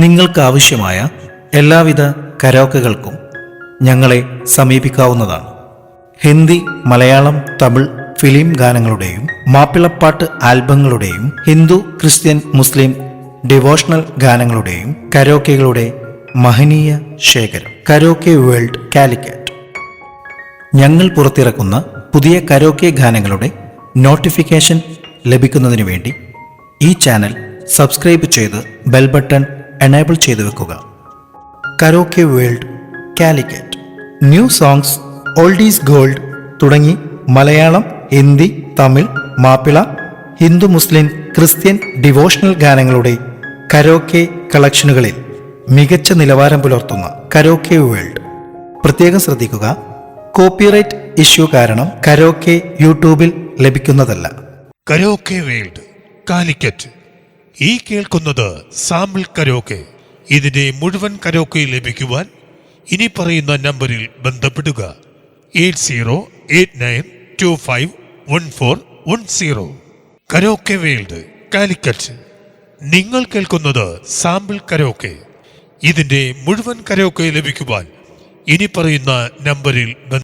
നിങ്ങൾക്കാവശ്യമായ എല്ലാവിധ കരോക്കകൾക്കും ഞങ്ങളെ സമീപിക്കാവുന്നതാണ്. ഹിന്ദി, മലയാളം, തമിഴ് ഫിലിം ഗാനങ്ങളുടെയും മാപ്പിളപ്പാട്ട് ആൽബങ്ങളുടെയും ഹിന്ദു, ക്രിസ്ത്യൻ, മുസ്ലിം ഡിവോഷണൽ ഗാനങ്ങളുടെയും കരോക്കകളുടെ മഹനീയ ശേഖരം കരോക്കെ വേൾഡ് കാലിക്കറ്റ്. ഞങ്ങൾ പുറത്തിറക്കുന്ന പുതിയ കരോക്കെ ഗാനങ്ങളുടെ നോട്ടിഫിക്കേഷൻ ലഭിക്കുന്നതിനു വേണ്ടി ഈ ചാനൽ സബ്സ്ക്രൈബ് ചെയ്ത് ബെൽ ബട്ടൺ എനേബിൾ ചെയ്തു വെക്കുക. Karaoke world Calicut. New songs, oldies gold തുടങ്ങി മലയാളം, ഹിന്ദി, തമിഴ്, മാപ്പിള, ഹിന്ദു, മുസ്ലിം, ക്രിസ്ത്യൻ ഡിവോഷണൽ ഗാനങ്ങളുടെ കരോക്കെ കളക്ഷനുകളിൽ മികച്ച നിലവാരം പുലർത്തുന്ന കരോക്കെ വേൾഡ്. പ്രത്യേകം ശ്രദ്ധിക്കുക, കോപ്പിറൈറ്റ് ഇഷ്യൂ കാരണം കരോക്കെ യൂട്യൂബിൽ ലഭിക്കുന്നതല്ല. Karaoke world Calicut. ഈ കേൾക്കുന്നത് സാമ്പിൾ കരോക്കെ. ഇതിന്റെ മുഴുവൻ കരോക്കെ ലഭിക്കുവാൻ ഇനി പറയുന്ന നമ്പറിൽ ബന്ധപ്പെടുക. 8089251410. Karaoke world Calicut. നിങ്ങൾ കേൾക്കുന്നത് സാമ്പിൾ കരോക്കെ. ഇതിന്റെ മുഴുവൻ കരോക്കെ ലഭിക്കുവാൻ ഇനി പറയുന്ന നമ്പറിൽ